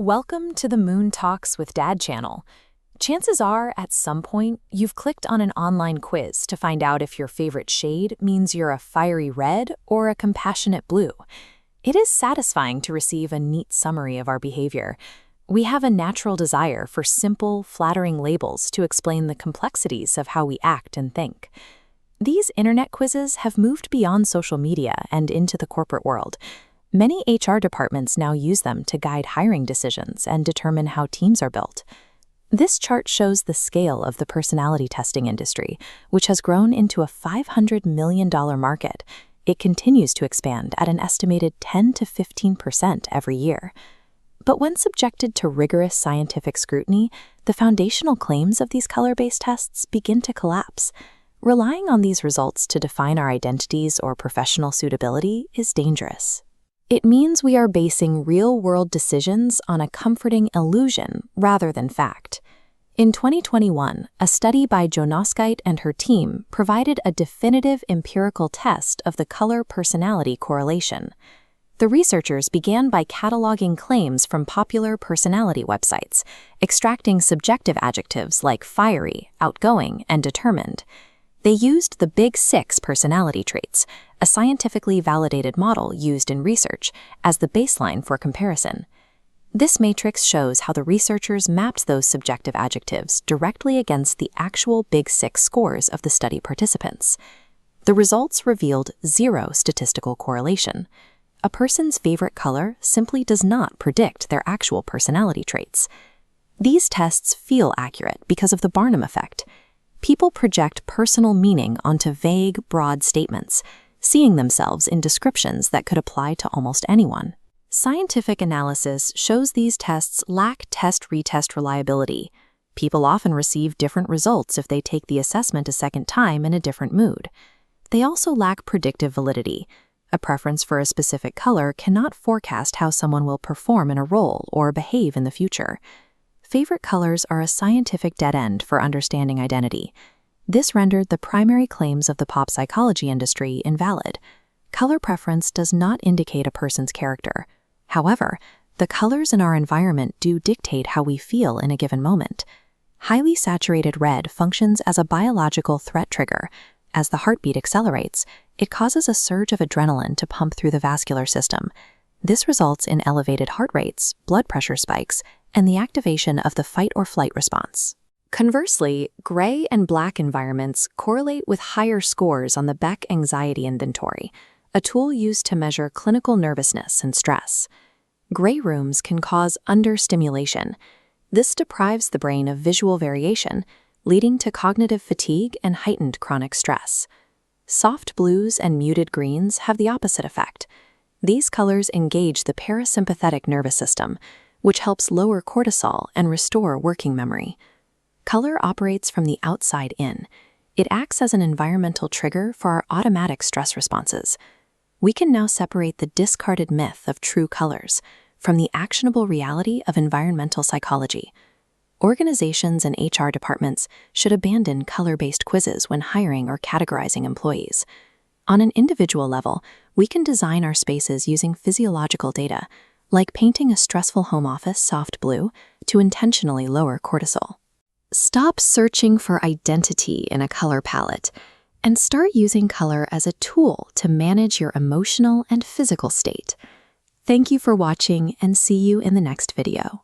Welcome to the Moon Talks with Dad channel. Chances are, at some point, you've clicked on an online quiz to find out if your favorite shade means you're a fiery red or a compassionate blue. It is satisfying to receive a neat summary of our behavior. We have a natural desire for simple, flattering labels to explain the complexities of how we act and think. These internet quizzes have moved beyond social media and into the corporate world. Many HR departments now use them to guide hiring decisions and determine how teams are built. This chart shows the scale of the personality testing industry, which has grown into a $500 million market. It continues to expand at an estimated 10 to 15% every year. But when subjected to rigorous scientific scrutiny, the foundational claims of these color-based tests begin to collapse. Relying on these results to define our identities or professional suitability is dangerous. It means we are basing real-world decisions on a comforting illusion rather than fact. In 2021, a study by Jonoskite and her team provided a definitive empirical test of the color-personality correlation. The researchers began by cataloging claims from popular personality websites, extracting subjective adjectives like fiery, outgoing, and determined. They used the Big Six personality traits, a scientifically validated model used in research, as the baseline for comparison. This matrix shows how the researchers mapped those subjective adjectives directly against the actual Big Six scores of the study participants. The results revealed zero statistical correlation. A person's favorite color simply does not predict their actual personality traits. These tests feel accurate because of the Barnum effect. People project personal meaning onto vague, broad statements, seeing themselves in descriptions that could apply to almost anyone. Scientific analysis shows these tests lack test-retest reliability. People often receive different results if they take the assessment a second time in a different mood. They also lack predictive validity. A preference for a specific color cannot forecast how someone will perform in a role or behave in the future. Favorite colors are a scientific dead end for understanding identity. This rendered the primary claims of the pop psychology industry invalid. Color preference does not indicate a person's character. However, the colors in our environment do dictate how we feel in a given moment. Highly saturated red functions as a biological threat trigger. As the heartbeat accelerates, it causes a surge of adrenaline to pump through the vascular system. This results in elevated heart rates, blood pressure spikes, and the activation of the fight-or-flight response. Conversely, gray and black environments correlate with higher scores on the Beck Anxiety Inventory, a tool used to measure clinical nervousness and stress. Gray rooms can cause understimulation. This deprives the brain of visual variation, leading to cognitive fatigue and heightened chronic stress. Soft blues and muted greens have the opposite effect. These colors engage the parasympathetic nervous system, which helps lower cortisol and restore working memory. Color operates from the outside in. It acts as an environmental trigger for our automatic stress responses. We can now separate the discarded myth of true colors from the actionable reality of environmental psychology. Organizations and HR departments should abandon color-based quizzes when hiring or categorizing employees. On an individual level, we can design our spaces using physiological data, like painting a stressful home office soft blue to intentionally lower cortisol. Stop searching for identity in a color palette and start using color as a tool to manage your emotional and physical state. Thank you for watching and see you in the next video.